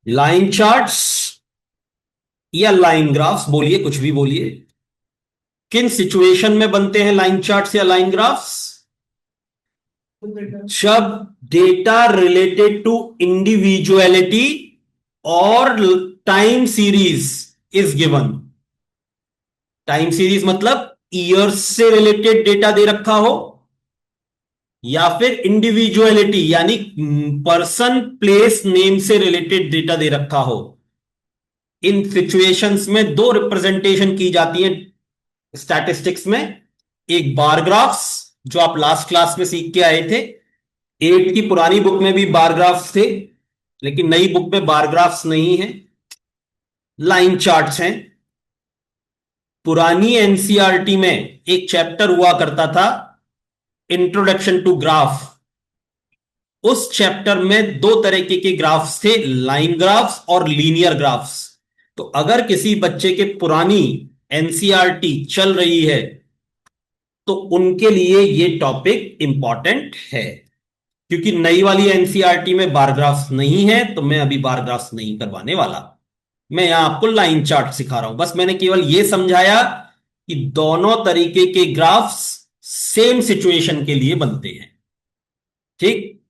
Line charts या line graphs, बोलिए कुछ भी बोलिए। किन सिचुएशन में बनते हैं लाइन चार्ट्स या लाइन ग्राफ्स? जब डेटा रिलेटेड टू इंडिविजुअलिटी और time series is given. Time series मतलब ईयर्स से रिलेटेड डेटा दे रखा हो, या फिर इंडिविजुअलिटी यानी पर्सन प्लेस नेम से रिलेटेड डेटा दे रखा हो। इन सिचुएशंस में दो रिप्रेजेंटेशन की जाती है स्टैटिस्टिक्स में। एक बार ग्राफ्स, जो आप लास्ट क्लास में सीख के आए थे। एट की पुरानी बुक में भी बार ग्राफ्स थे, लेकिन नई बुक में बार ग्राफ्स नहीं है, लाइन चार्ट्स हैं। पुरानी एनसीईआरटी में एक चैप्टर हुआ करता था, इंट्रोडक्शन टू ग्राफ। उस चैप्टर में दो तरीके के ग्राफ्स थे, लाइन ग्राफ्स और लीनियर ग्राफ्स। तो अगर किसी बच्चे के पुरानी एनसीईआरटी चल रही है तो उनके लिए ये टॉपिक इंपॉर्टेंट है। क्योंकि नई वाली एनसीईआरटी में बार ग्राफ्स नहीं है, तो मैं अभी बार ग्राफ्स नहीं करवाने वाला। मैं यहां आपको लाइन चार्ट सिखा रहा हूं। बस मैंने केवल यह समझाया कि दोनों तरीके के ग्राफ्स सेम सिचुएशन के लिए बनते हैं। ठीक।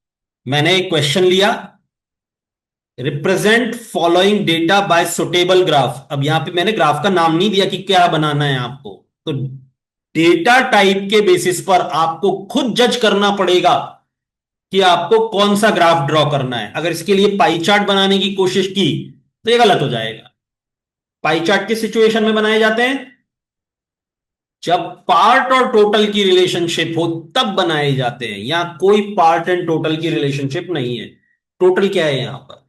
मैंने एक क्वेश्चन लिया, represent following data bye suitable graph. अब यहां पे मैंने ग्राफ का नाम नहीं दिया कि क्या बनाना है आपको, तो डेटा टाइप के बेसिस पर आपको खुद जज करना पड़ेगा कि आपको कौन सा ग्राफ ड्रॉ करना है। अगर इसके लिए पाई चार्ट बनाने की कोशिश की तो ये गलत हो जाएगा। पाई चार्ट किस सिचुएशन में बनाए जाते हैं? जब पार्ट और टोटल की रिलेशनशिप हो तब बनाए जाते हैं। यहां कोई पार्ट एंड टोटल की रिलेशनशिप नहीं है। टोटल क्या है यहां पर?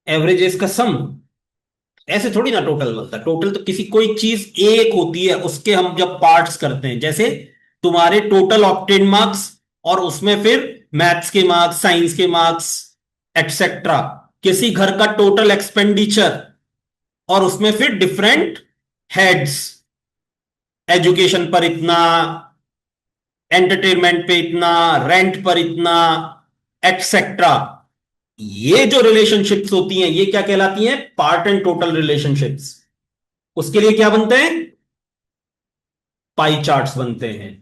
एवरेजेस का सम। ऐसे थोड़ी ना टोटल बनता है। टोटल तो किसी कोई चीज एक होती है, उसके हम जब पार्ट्स करते हैं, जैसे तुम्हारे टोटल ऑक्टेन मार्क्स और उसमें फिर मैथ्स के मार्क्स, साइंस के मार्क्स, एटसेट्रा। किसी घर का टोटल एक्सपेंडिचर और उसमें फिर डिफरेंट हेड्स, एजुकेशन पर इतना, एंटरटेनमेंट पे इतना, रेंट पर इतना, एटसेट्रा। ये जो रिलेशनशिप्स होती हैं ये क्या कहलाती हैं? Part and total relationships. उसके लिए क्या बनते हैं? पाई चार्ट्स बनते हैं।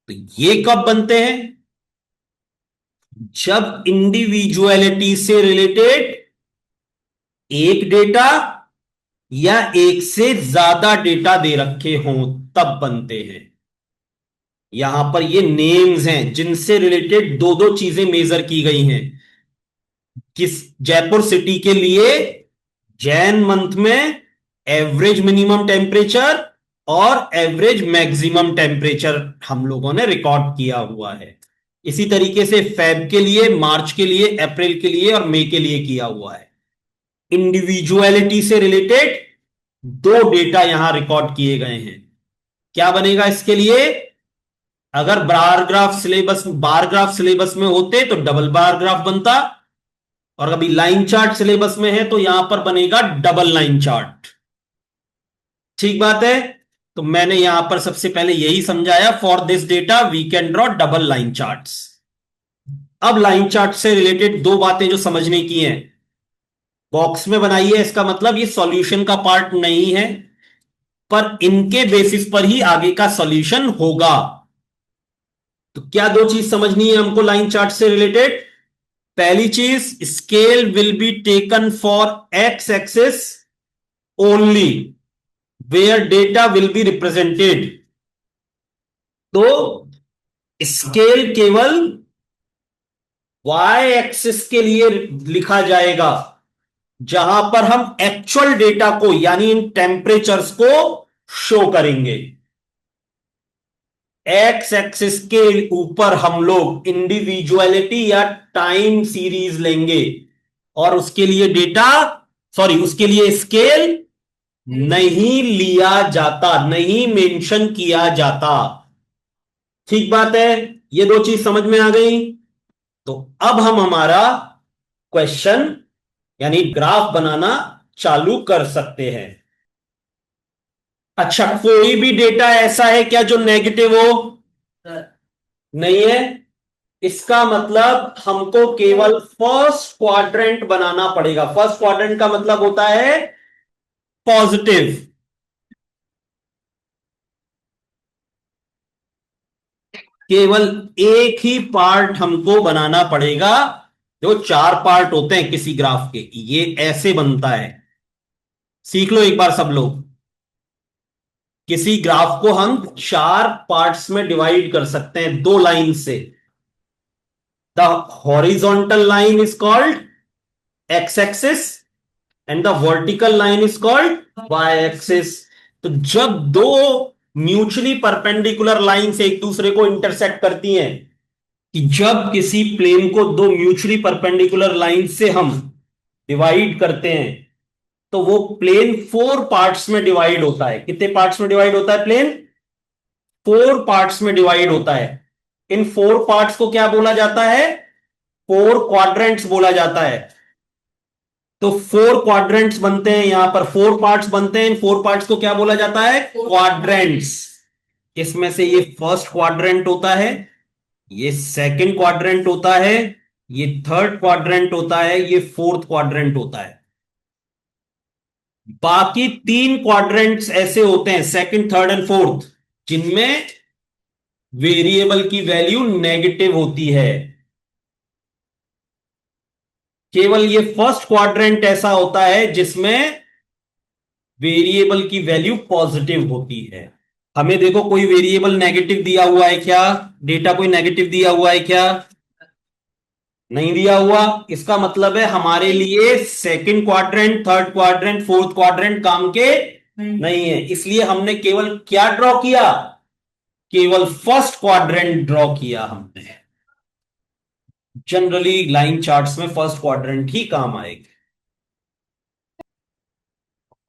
तो ये कब बनते हैं? जब इंडिविजुअलिटी से रिलेटेड एक डेटा या एक से ज्यादा डेटा दे रखे हों तब बनते हैं। यहां पर ये नेम्स हैं जिनसे रिलेटेड दो दो चीजें मेजर की गई हैं। किस जयपुर सिटी के लिए जैन मंथ में एवरेज मिनिमम टेम्परेचर और एवरेज मैक्सिमम टेम्परेचर हम लोगों ने रिकॉर्ड किया हुआ है। इसी तरीके से फेब के लिए, मार्च के लिए, अप्रैल के लिए और मई के लिए किया हुआ है। इंडिविजुअलिटी से रिलेटेड दो डेटा यहां रिकॉर्ड किए गए हैं। क्या बनेगा इसके लिए? अगर बार ग्राफ सिलेबस में होते तो डबल बार ग्राफ बनता, और अभी लाइन चार्ट सिलेबस में है तो यहां पर बनेगा डबल लाइन चार्ट। ठीक बात है। तो मैंने यहां पर सबसे पहले यही समझाया, for this data we can draw double line charts. अब लाइन चार्ट से रिलेटेड दो बातें जो समझने की हैं। बॉक्स में बनाइए, इसका मतलब ये सॉल्यूशन का पार्ट नहीं है, पर इनके बेसिस पर ही आगे का सॉल्यूशन होगा। तो क्या दो चीज समझनी है हमको लाइन चार्ट से रिलेटेड? पहली चीज, scale will be taken for X axis only where data will be represented. तो स्केल केवल वाई एक्सिस के लिए लिखा जाएगा, जहां पर हम एक्चुअल डेटा को यानी इन टेम्परेचर्स को शो करेंगे। एक्स एक्सिस के ऊपर हम लोग इंडिविजुअलिटी या टाइम सीरीज लेंगे, और उसके लिए डेटा, सॉरी, उसके लिए स्केल नहीं लिया जाता, नहीं मेंशन किया जाता। ठीक बात है। ये दो चीज समझ में आ गई। तो अब हम हमारा क्वेश्चन यानी ग्राफ बनाना चालू कर सकते हैं। अच्छा, कोई भी डेटा ऐसा है क्या जो नेगेटिव हो? नहीं है। इसका मतलब हमको केवल फर्स्ट क्वाड्रेंट बनाना पड़ेगा। फर्स्ट क्वाड्रेंट का मतलब होता है पॉजिटिव। केवल एक ही पार्ट हमको बनाना पड़ेगा। जो चार पार्ट होते हैं किसी ग्राफ के, ये ऐसे बनता है। सीख लो एक बार सब लोग। किसी ग्राफ को हम चार पार्ट्स में डिवाइड कर सकते हैं दो लाइन से। The horizontal line is called X axis and the vertical line is called Y axis. तो जब दो म्यूचुअली परपेंडिकुलर लाइंस एक दूसरे को इंटरसेक्ट करती हैं, कि जब किसी प्लेन को दो म्यूचुअली परपेंडिकुलर लाइन से हम डिवाइड करते हैं, तो वो प्लेन फोर पार्ट्स में डिवाइड होता है। कितने पार्ट्स में डिवाइड होता है प्लेन? फोर पार्ट्स में डिवाइड होता है। इन फोर पार्ट्स को क्या बोला जाता है? फोर क्वाड्रेंट्स बोला जाता है। तो फोर क्वाड्रेंट्स बनते हैं, यहां पर फोर पार्ट्स बनते हैं। इन फोर पार्ट्स को क्या बोला जाता है? क्वाड्रेंट्स। इसमें से ये फर्स्ट क्वाड्रेंट होता है, ये सेकंड क्वाड्रेंट होता है, ये थर्ड क्वाड्रेंट होता है, ये फोर्थ क्वाड्रेंट होता है। बाकी तीन क्वाड्रेंट्स ऐसे होते हैं, सेकंड, थर्ड एंड फोर्थ, जिनमें वेरिएबल की वैल्यू नेगेटिव होती है। केवल ये फर्स्ट क्वाड्रेंट ऐसा होता है जिसमें वेरिएबल की वैल्यू पॉजिटिव होती है। हमें देखो कोई वेरिएबल नेगेटिव दिया हुआ है क्या? डेटा कोई नेगेटिव दिया हुआ है क्या? नहीं दिया हुआ। इसका मतलब है हमारे लिए second quadrant, third quadrant, fourth quadrant काम के नहीं है। इसलिए हमने केवल क्या ड्रॉ किया? केवल फर्स्ट क्वाड्रेंट ड्रॉ किया हमने। जनरली लाइन चार्ट्स में फर्स्ट क्वाड्रेंट ही काम आएगा।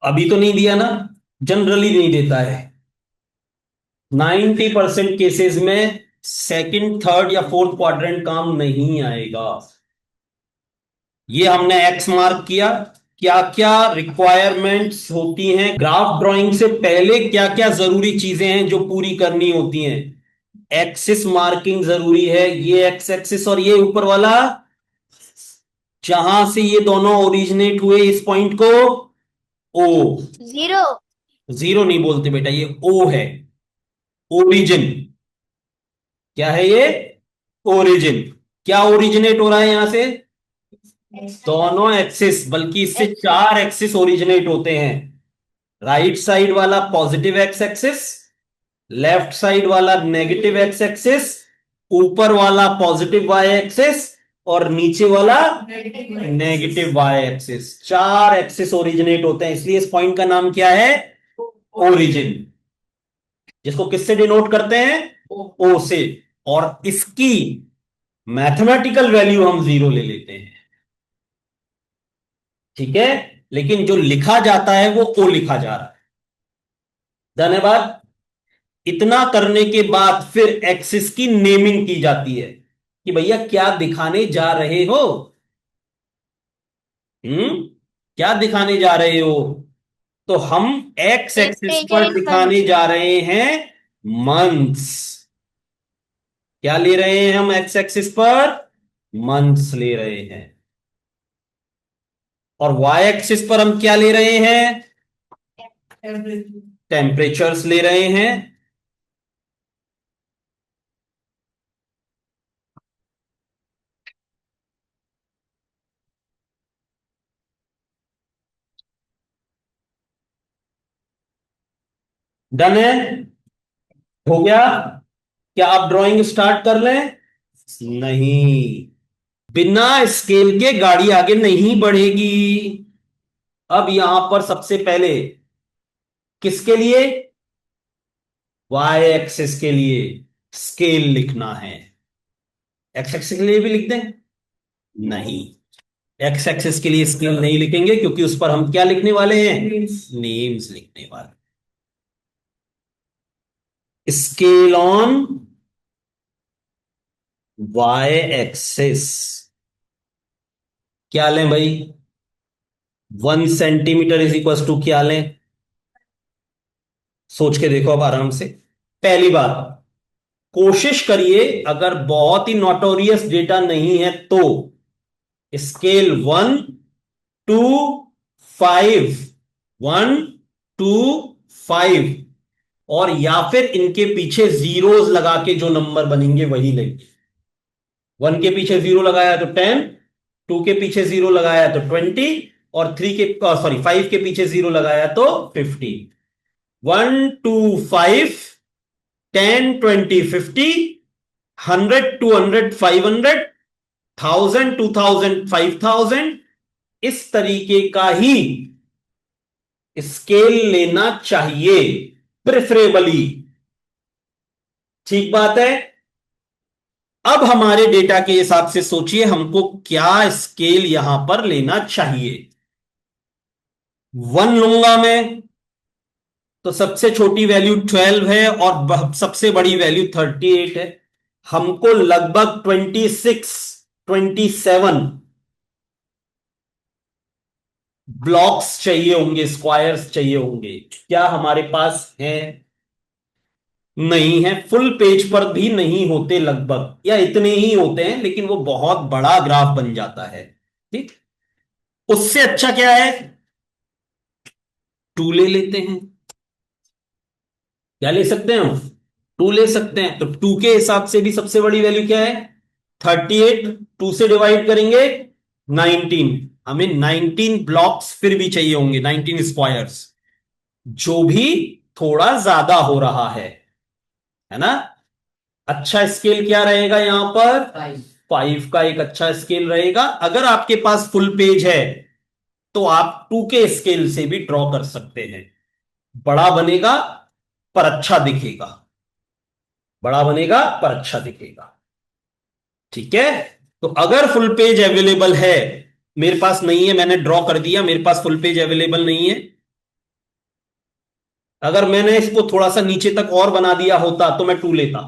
अभी तो नहीं दिया ना, जनरली नहीं देता है। 90% केसेस में सेकंड, थर्ड या फोर्थ क्वाड्रेंट काम नहीं आएगा। ये हमने एक्स मार्क किया। क्या क्या रिक्वायरमेंट्स होती हैं ग्राफ ड्राइंग से पहले, क्या क्या जरूरी चीजें हैं जो पूरी करनी होती हैं? एक्सिस मार्किंग जरूरी है, ये एक्स एक्सिस और ये ऊपर वाला, जहां से ये दोनों ओरिजिनेट हुए इस पॉइंट को ओ। जीरो। जीरो नहीं बोलते बेटा, ये ओ है, ओरिजिन। क्या है ये? ओरिजिन। क्या ओरिजिनेट हो रहा है यहां से? दोनों एक्सिस, बल्कि इससे चार एक्सिस ओरिजिनेट होते हैं। राइट साइड वाला positive x axis, left side वाला नेगेटिव एक्स एक्सिस, ऊपर वाला पॉजिटिव वाई एक्सिस और नीचे वाला नेगेटिव वाई एक्सिस। चार एक्सिस ओरिजिनेट होते हैं, इसलिए इस पॉइंट का नाम क्या है? ओरिजिन। जिसको किससे डिनोट करते हैं? ओ से। और इसकी मैथमेटिकल वैल्यू हम जीरो ले लेते हैं। ठीक है, लेकिन जो लिखा जाता है वो ओ लिखा जा रहा है। धन्यवाद। इतना करने के बाद फिर एक्सिस की नेमिंग की जाती है कि भैया क्या दिखाने जा रहे हो। क्या दिखाने जा रहे हो? तो हम एक्स एक्सिस टेम्परेचर पर इन दिखाने मंथ्स। जा रहे हैं मंथ्स। क्या ले रहे हैं हम एक्स एक्सिस पर? मंथ्स ले रहे हैं। और वाई एक्सिस पर हम क्या ले रहे हैं? टेम्परेचर्स ले रहे हैं। डन है? हो गया? क्या आप ड्राइंग स्टार्ट कर लें? नहीं, बिना स्केल के गाड़ी आगे नहीं बढ़ेगी। अब यहां पर सबसे पहले किसके लिए? वाई एक्सिस के लिए स्केल लिखना है। एक्स एक्सिस के लिए भी लिख दें? नहीं, एक्स एक्सिस के लिए स्केल नहीं लिखेंगे, क्योंकि उस पर हम क्या लिखने वाले हैं? नेम्स लिखने वाले। स्केल ऑन वाई एक्सिस क्या लें भाई? 1 सेंटीमीटर इज इक्वल टू क्या लें? सोच के देखो अब आराम से। पहली बात, कोशिश करिए, अगर बहुत ही नोटोरियस डेटा नहीं है तो स्केल 1 to 5, 1 to 5, और या फिर इनके पीछे जीरोस लगा के जो नंबर बनेंगे वही लेंगे। 1 के पीछे जीरो लगाया तो 10, 2 के पीछे जीरो लगाया तो 20, और 5 के पीछे जीरो लगाया तो 15। 1 to 5, 10, 20, 50, 100, 200, 500, 1000, 2000, 5000, इस तरीके का ही स्केल लेना चाहिए प्रेफरेबली। ठीक बात है। अब हमारे डेटा के हिसाब से सोचिए हमको क्या स्केल यहां पर लेना चाहिए। 1 लूंगा मैं तो सबसे छोटी वैल्यू 12 है और सबसे बड़ी वैल्यू 38 है। हमको लगभग 26, 27 ब्लॉक्स चाहिए होंगे, स्क्वायर्स चाहिए होंगे। क्या हमारे पास है? नहीं है। फुल पेज पर भी नहीं होते, लगभग या इतने ही होते हैं, लेकिन वो बहुत बड़ा ग्राफ बन जाता है। ठीक। उससे अच्छा क्या है, 2 ले लेते हैं। क्या ले सकते हैं हम? 2 ले सकते हैं। तो 2 के हिसाब से भी सबसे बड़ी वैल्यू क्या है? 38। 2 से डिवाइड करेंगे 19। हमें 19 ब्लॉक्स फिर भी चाहिए होंगे, 19 स्क्वायर्स, जो भी थोड़ा ज्यादा हो रहा है ना। अच्छा स्केल क्या रहेगा यहां पर? 5 का एक अच्छा स्केल रहेगा। अगर आपके पास फुल पेज है तो आप 2 के स्केल से भी ड्रॉ कर सकते हैं। बड़ा बनेगा पर अच्छा दिखेगा, बड़ा बनेगा पर अच्छा दिखेगा। ठीक है। तो अगर फुल पेज अवेलेबल है, मेरे पास नहीं है, मैंने ड्रॉ कर दिया, मेरे पास फुल पेज अवेलेबल नहीं है। अगर मैंने इसको थोड़ा सा नीचे तक और बना दिया होता तो मैं 2 लेता,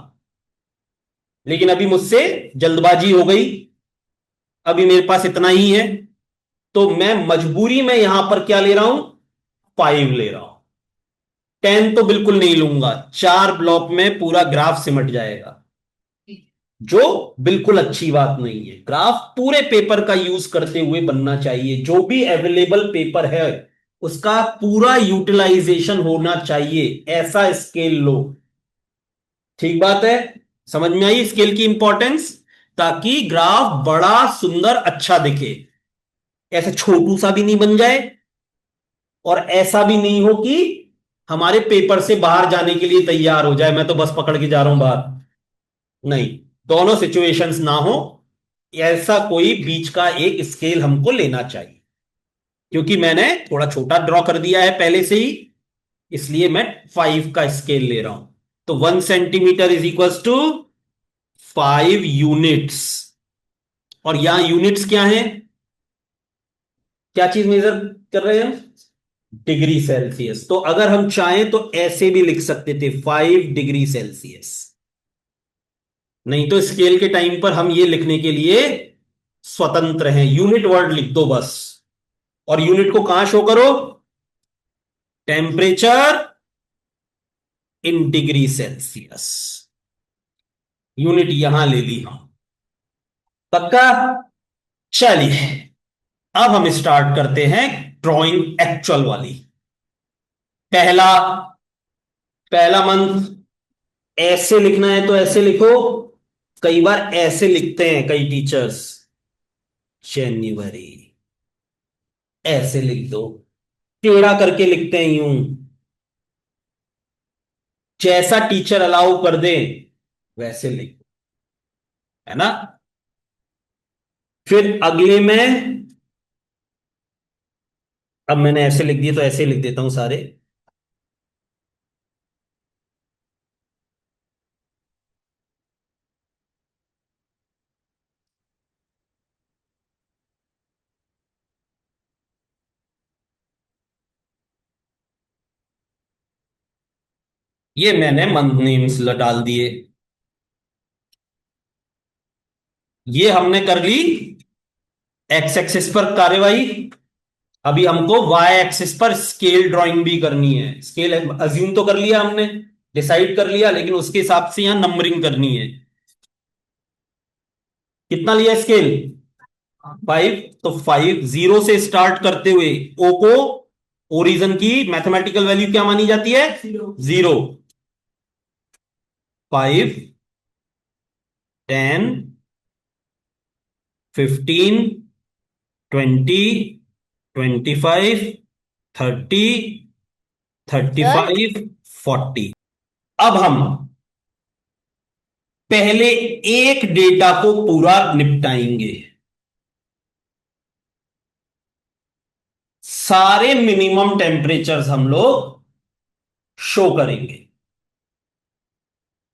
लेकिन अभी मुझसे जल्दबाजी हो गई, अभी मेरे पास इतना ही है, तो मैं मजबूरी में यहां पर क्या ले रहा हूं? 5 ले रहा हूं। 10 तो बिल्कुल नहीं लूंगा, 4 ब्लॉक में पूरा ग्राफ सिमट जाएगा, जो बिल्कुल अच्छी बात नहीं है। ग्राफ पूरे पेपर का यूज करते हुए बनना चाहिए, जो भी अवेलेबल पेपर है उसका पूरा यूटिलाइजेशन होना चाहिए, ऐसा स्केल लो। ठीक बात है। समझ में आई स्केल की इंपॉर्टेंस? ताकि ग्राफ बड़ा सुंदर अच्छा दिखे, ऐसे छोटू सा भी नहीं बन जाए और ऐसा भी नहीं हो कि हमारे पेपर से बाहर जाने के लिए तैयार हो जाए, मैं तो बस पकड़ के जा रहा हूं बाहर। नहीं, दोनों सिचुएशंस ना हो, ऐसा कोई बीच का एक स्केल हमको लेना चाहिए। क्योंकि मैंने थोड़ा छोटा ड्रॉ कर दिया है पहले से ही, इसलिए मैं 5 का स्केल ले रहा हूं। तो 1 centimetre is equal to 5 units. और यहां यूनिट्स क्या है? क्या चीज मेजर कर रहे हैं? Degree Celsius. तो अगर हम चाहें तो ऐसे भी लिख सकते थे, 5 डिग्री सेल्सियस। नहीं तो स्केल के टाइम पर हम ये लिखने के लिए स्वतंत्र हैं, यूनिट वर्ड लिख दो बस। और यूनिट को कहां शो करो? Temperature in degree Celsius. Unit यहां ले ली हम। पक्का? चलिए, अब हम स्टार्ट करते हैं ड्राइंग एक्चुअल वाली। पहला पहला मंथ ऐसे लिखना है तो ऐसे लिखो। कई बार ऐसे लिखते हैं कई टीचर्स, जनवरी, ऐसे लिख दो। टेढ़ा करके लिखते हैं यूं, जैसा टीचर अलाउ कर दे वैसे लिख दो, है ना। फिर अगले में, अब मैंने ऐसे लिख दिए तो ऐसे लिख देता हूं सारे। ये मैंने मंथ नेम्स डाल दिए। ये हमने कर ली एक्स एक्सिस पर कार्यवाही। अभी हमको वाई एक्सिस पर स्केल ड्राइंग भी करनी है। स्केल अज्यूम तो कर लिया हमने, डिसाइड कर लिया, लेकिन उसके हिसाब से यहां नंबरिंग करनी है। कितना लिया स्केल? 5। तो 5 जीरो से स्टार्ट करते हुए ओ को ओरिजन की मैथमेटिकल वैल्यू क्या मानी जाती है? जीरो। 5, 10, 15, 20, 25, 30, सर 35, 40। अब हम पहले एक डेटा को पूरा निपटाएंगे। सारे मिनिमम टेम्परेचर्स हम लोग शो करेंगे।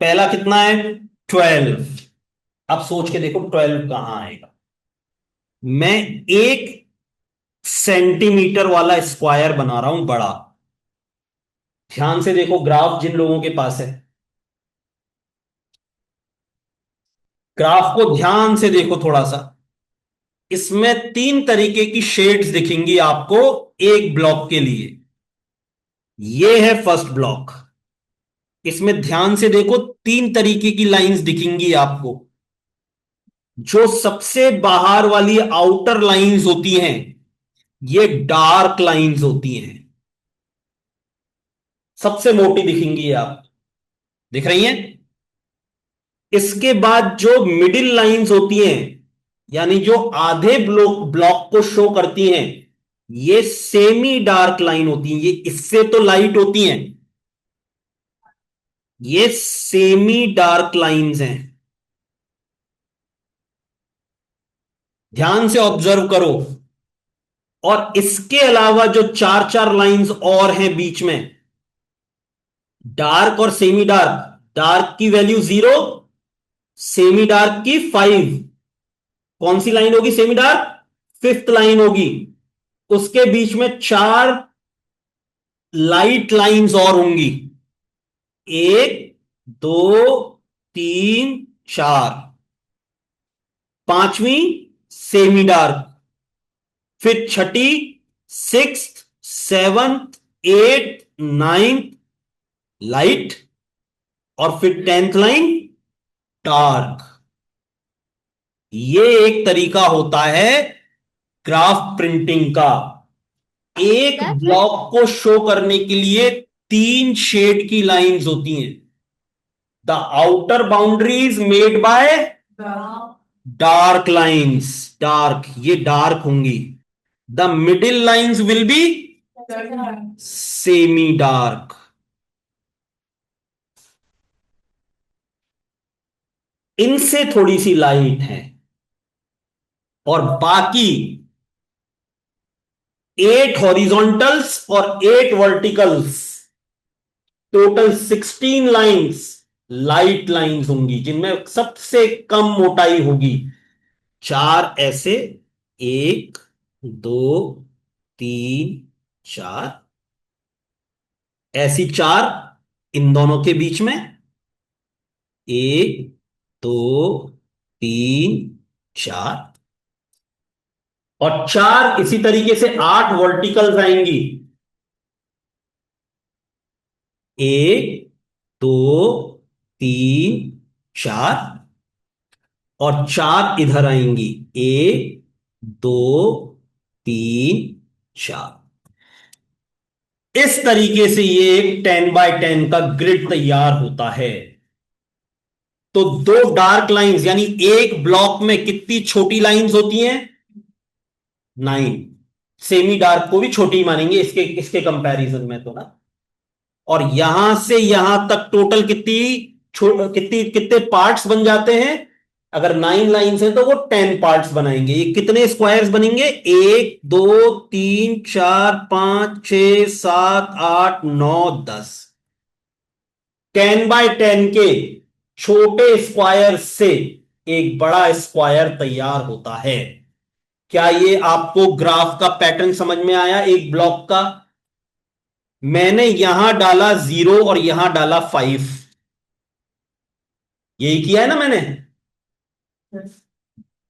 पहला कितना है? 12। अब सोच के देखो 12 कहां आएगा। मैं 1 सेंटीमीटर वाला स्क्वायर बना रहा हूं, बड़ा। ध्यान से देखो ग्राफ, जिन लोगों के पास है ग्राफ को ध्यान से देखो थोड़ा सा। इसमें 3 तरीके की शेड्स दिखेंगी आपको एक ब्लॉक के लिए। ये है फर्स्ट ब्लॉक। इसमें ध्यान से देखो 3 तरीके की लाइंस दिखेंगी आपको। जो सबसे बाहर वाली आउटर लाइंस होती हैं, ये डार्क लाइंस होती हैं। सबसे मोटी दिखेंगी ये आप दिख रही हैं। इसके बाद जो मिडिल लाइंस होती हैं, यानी जो आधे ब्लॉक ब्लॉक को शो करती हैं, ये सेमी डार्क लाइन होती हैं। ये इससे तो लाइट होती हैं, ये सेमी डार्क लाइंस हैं। ध्यान से ऑब्जर्व करो। और इसके अलावा जो चार चार लाइंस और हैं बीच में, डार्क और सेमी डार्क, डार्क की वैल्यू 0, सेमी डार्क की 5। कौन सी लाइन होगी सेमी डार्क? फिफ्थ लाइन होगी। उसके बीच में 4 लाइट लाइंस और होंगी। 1, 2, 3, 4। पांचवी सेमी डार्क, फिर छठी sixth, seventh, eight, ninth light, और फिर 10th लाइन डार्क। ये एक तरीका होता है ग्राफ प्रिंटिंग का। एक सर फिर ब्लॉक को शो करने के लिए 3 शेड की लाइंस होती हैं। The outer boundaries made by dark lines, dark, ये डार्क होंगी। The middle lines will be semi dark. इनसे थोड़ी सी लाइट है। और बाकी 8 हॉरिजॉन्टल्स और 8 verticals, total 16 lines light lines होंगी, जिनमें सबसे कम मोटाई होगी। 4 ऐसे, 1, 2, 3, 4, ऐसी 4 इन दोनों के बीच में। 1, 2, 3, 4, और 4 इसी तरीके से 8 वर्टिकल्स आएंगी। 1, 2, 3, 4, और 4 इधर आएंगी। 1, 2, 3, 4। इस तरीके से ये एक 10 बाय 10 का ग्रिड तैयार होता है। तो दो डार्क लाइंस, यानी एक ब्लॉक में कितनी छोटी लाइंस होती हैं? 9। सेमी डार्क को भी छोटी मानेंगे इसके इसके कंपैरिजन में तो ना। और यहां से यहां तक टोटल कितनी कितने पार्ट्स बन जाते हैं? अगर 9 लाइंस हैं तो वो 10 पार्ट्स बनाएंगे। ये कितने स्क्वायर्स बनेंगे? 1, 2, 3, 4, 5, 6, 7, 8, 9, 10। 10 बाय 10 के छोटे स्क्वायर से एक बड़ा स्क्वायर तैयार होता है। क्या ये आपको ग्राफ का पैटर्न समझ में आया एक ब्लॉक का? मैंने यहां डाला 0 और यहां डाला 5। यही किया है ना मैंने।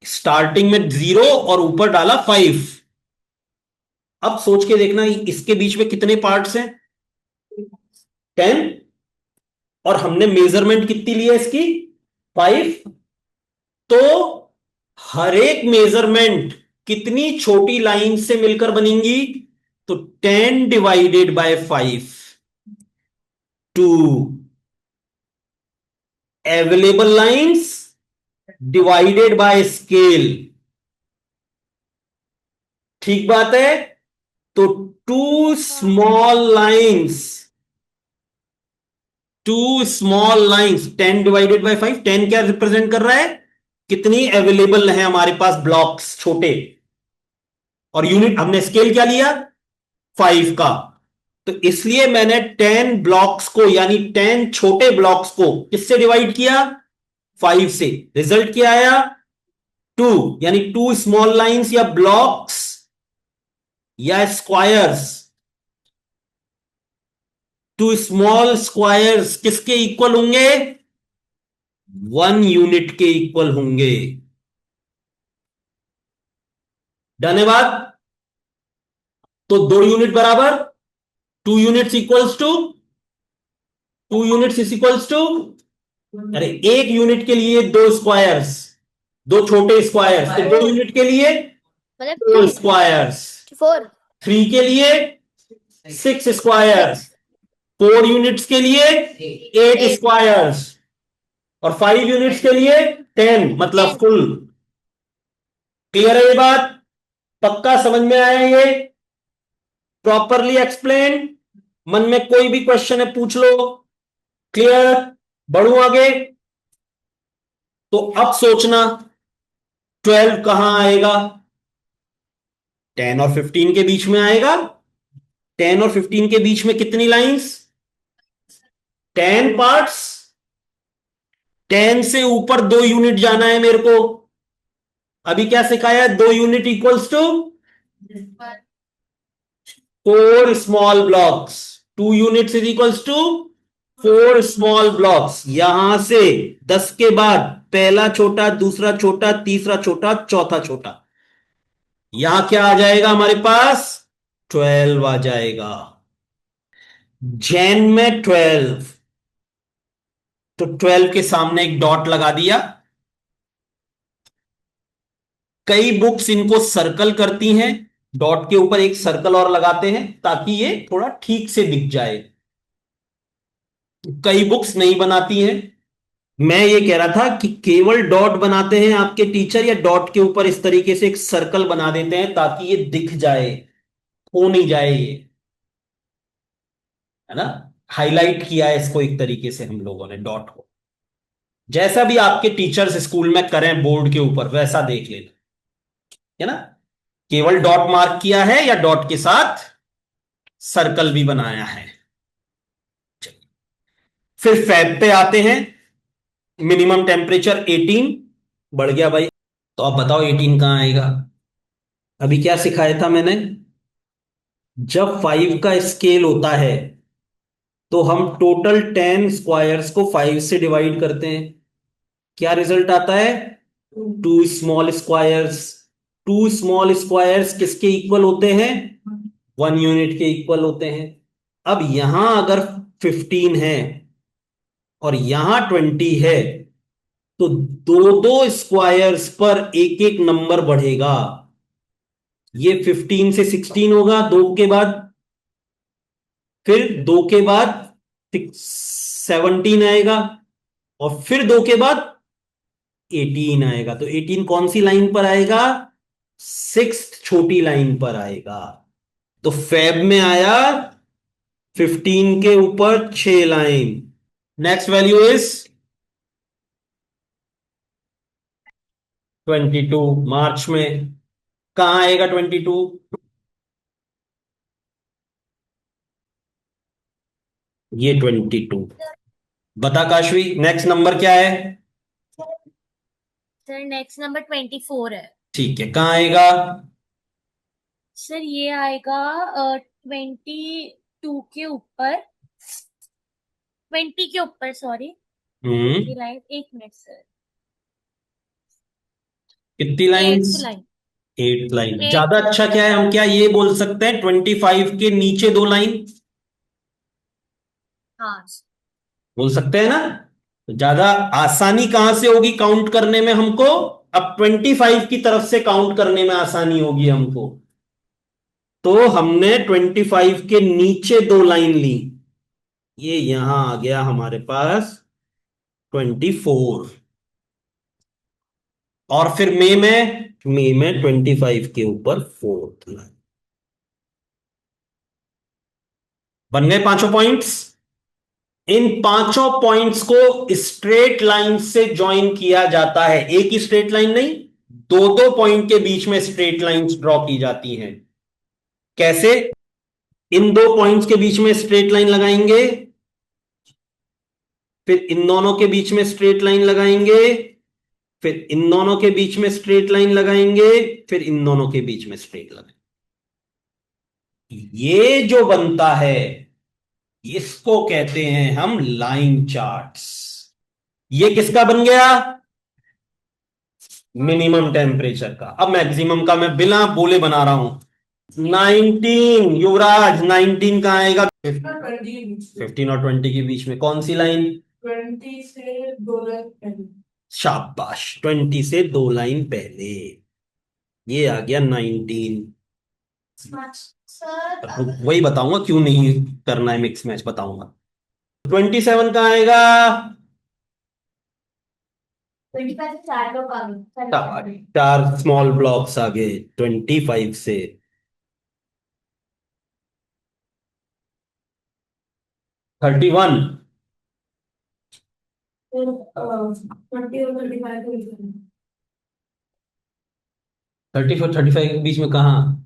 स्टार्टिंग में 0 और ऊपर डाला 5। अब सोच के देखना इसके बीच में कितने पार्ट्स हैं? 10। और हमने मेजरमेंट कितनी ली है इसकी, 5। तो हर एक मेजरमेंट कितनी छोटी लाइन से मिलकर बनेंगी, तो 10/5 to available lines divided by scale. ठीक बात है। तो टू हाँ। स्मॉल लाइंस, 10/5, 10 क्या रिप्रेजेंट कर रहा है, कितनी अवेलेबल है हमारे पास ब्लॉक्स छोटे, और यूनिट हमने स्केल क्या लिया, 5 का। तो इसलिए मैंने 10 ब्लॉक्स को, यानी 10 छोटे ब्लॉक्स को किससे डिवाइड किया, 5 से। रिजल्ट क्या आया, 2। यानी 2 स्मॉल लाइंस या ब्लॉक्स या स्क्वायर्स, 2 स्मॉल स्क्वायर्स किसके इक्वल होंगे, 1 यूनिट के इक्वल होंगे। डन है बात। तो 2 यूनिट बराबर, 2 units equals to, 2 units is equals to, अरे एक यूनिट के लिए 2 स्क्वायर्स, 2 छोटे स्क्वायर्स, तो 2 यूनिट के लिए मतलब 4 स्क्वायर्स, 4, 3 के लिए 6 स्क्वायर्स, 4 यूनिट्स के लिए 8 8, स्क्वायर्स, और 5 यूनिट्स के लिए 10, मतलब 10। फुल। क्लियर है ये बात, पक्का समझ में आया ये, प्रॉपरली एक्सप्लेन। मन में कोई भी क्वेश्चन है पूछ लो। क्लियर, बढ़ू आगे। तो अब सोचना 12 कहां आएगा, 10 और 15 के बीच में आएगा। 10 और 15 के बीच में कितनी लाइंस, 10 पार्ट्स। 10 से ऊपर 2 यूनिट जाना है मेरे को। अभी क्या सिखाया, 2 unit equals to 4 small blocks, 2 units is equals to 4 small blocks. यहां से 10 के बाद पहला छोटा, दूसरा छोटा, तीसरा छोटा, चौथा छोटा, यहां क्या आ जाएगा हमारे पास, 12 आ जाएगा। जैन में 12, तो 12 के सामने एक डॉट लगा दिया। कई बुक्स इनको सर्कल करती हैं, डॉट के ऊपर एक सर्कल और लगाते हैं ताकि ये थोड़ा ठीक से दिख जाए। कई बुक्स नहीं बनाती हैं। मैं ये कह रहा था कि केवल डॉट बनाते हैं आपके टीचर, या डॉट के ऊपर इस तरीके से एक सर्कल बना देते हैं ताकि ये दिख जाए, खो नहीं जाए ये, है ना। हाईलाइट किया है इसको एक तरीके से हम लोगों ने डॉट को, जैसा भी आपके टीचर्स स्कूल में करें बोर्ड के ऊपर वैसा देख लेना, है ना। केवल डॉट मार्क किया है या डॉट के साथ सर्कल भी बनाया है। फिर फैब पे आते हैं। मिनिमम टेम्परेचर 18, बढ़ गया भाई। तो अब बताओ 18 कहां आएगा। अभी क्या सिखाया था मैंने, जब 5 का स्केल होता है तो हम टोटल 10 स्क्वायर्स को 5 से डिवाइड करते हैं। क्या रिजल्ट आता है, 2 स्मॉल स्क्वायर्स। 2 स्मॉल स्क्वायर्स किसके इक्वल होते हैं, 1 यूनिट के इक्वल होते हैं। अब यहां अगर 15 है और यहां 20 है, तो दो दो स्क्वायर्स पर एक एक नंबर बढ़ेगा। ये 15 से 16 होगा, 2 के बाद, फिर 2 के बाद 17 आएगा, और फिर 2 के बाद 18 आएगा। तो 18 कौन सी लाइन पर आएगा, 6th छोटी लाइन पर आएगा। तो फैब में आया 15 के ऊपर 6 लाइन। Next value is 22। मार्च में कहां आएगा 22, ये 22। बता काशवी, नेक्स्ट नंबर क्या है। सर नेक्स्ट नंबर 24 है। ठीक है, कहां आएगा, सर ये आएगा 22 के ऊपर, 20 के ऊपर, सॉरी। हम्म, ये लाइन, एक मिनट सर। कितनी 8th lines, line. 8 line. 8th ज्यादा लाइन। अच्छा क्या है, हम क्या ये बोल सकते हैं 25 के नीचे 2 लाइन, हाँ। बोल सकते हैं ना? तो ज्यादा आसानी कहां से होगी काउंट करने में हमको? अब 25 की तरफ से काउंट करने में आसानी होगी हमको। तो हमने 25 के नीचे दो लाइन ली, ये यहां आ गया हमारे पास 24। और फिर मे में 25 के ऊपर फोर्थ लाइन। बन गए पांचों पॉइंट्स। इन पांचों पॉइंट्स को स्ट्रेट लाइन से ज्वाइन किया जाता है, एक ही स्ट्रेट लाइन नहीं, दो दो पॉइंट के बीच में स्ट्रेट लाइंस ड्रॉ की जाती हैं। कैसे? इन दो पॉइंट्स के बीच में स्ट्रेट लाइन लगाएंगे, फिर इन दोनों के बीच में स्ट्रेट लाइन लगाएंगे, फिर इन दोनों के बीच में स्ट्रेट लाइन लगाएंगे, फिर इन दोनों के बीच में स्ट्रेट लगाएंगे। ये जो बनता है इसको कहते हैं हम लाइन चार्ट्स। ये किसका बन गया? मिनिमम टेम्परेचर का। अब मैक्सिमम का मैं बिना बोले बना रहा हूं। 19, युवराज 19 कहां आएगा? 15 और 20 के बीच में कौन सी लाइन? 20 से 2 लाइन पहले। शाबाश, 20 से दो लाइन पहले। ये आ गया 19। सर वही बताऊंगा क्यों नहीं करना है मिक्स मैच, बताऊंगा। 27 कहां आएगा? 25 से 4 लोग आ गए। चार स्मॉल ब्लॉक्स आगे 25 से। 31। 20 और 35 के बीच में। 34 35 के बीच में कहा?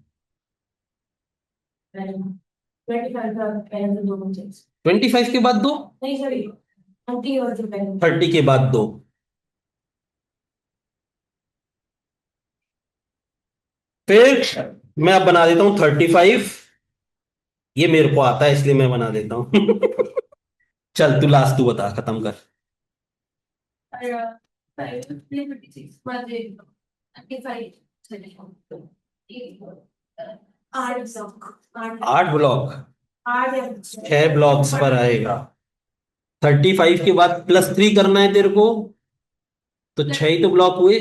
25 का पहले से 2 बचे। 25 के बाद दो, नहीं सॉरी 30 और जो पहले। 30 के बाद दो। फिर मैं अब बना देता हूं 35। ये मेरे को आता है इसलिए मैं बना देता हूं। चल तू लास्ट तू बता, खत्म कर। 26 8 ब्लॉक, 6 ब्लॉक्स पर आएगा। 35 के बाद +3 करना है तेरे को, तो 6 ही तो ब्लॉक हुए।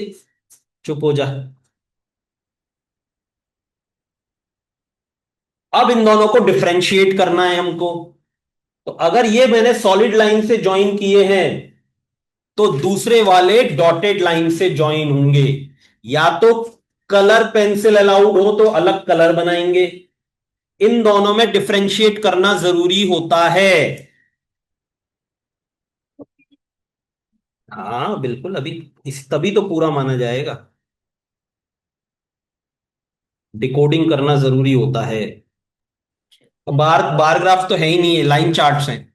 चुप हो जा। अब इन दोनों को डिफरेंशिएट करना है हमको। तो अगर ये मैंने सॉलिड लाइन से ज्वाइन किए हैं तो दूसरे वाले डॉटेड लाइन से ज्वाइन होंगे। या तो कलर पेंसिल अलाउड हो तो अलग कलर बनाएंगे। इन दोनों में डिफरेंशिएट करना जरूरी होता है। हाँ बिल्कुल, अभी इस तभी तो पूरा माना जाएगा। डिकोडिंग करना जरूरी होता है। बार बार ग्राफ तो है ही नहीं है, लाइन चार्ट्स हैं।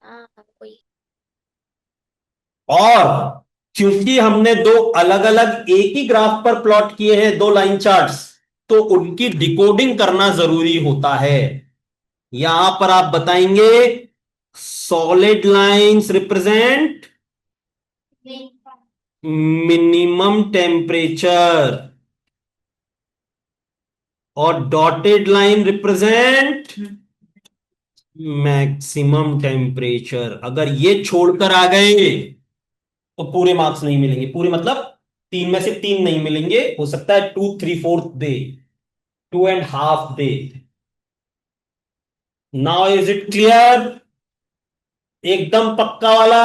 हाँ कोई। और क्योंकि हमने दो अलग अलग एक ही ग्राफ पर प्लॉट किए हैं, दो लाइन चार्ट्स, तो उनकी डिकोडिंग करना जरूरी होता है। यहां पर आप बताएंगे solid lines represent minimum temperature और dotted line represent maximum temperature. अगर ये छोड़कर आ गए तो पूरे मार्क्स नहीं मिलेंगे। पूरे मतलब 3 में से 3 नहीं मिलेंगे, हो सकता है 2 3/4 दे, 2.5 दे। Now is it clear? एकदम पक्का वाला।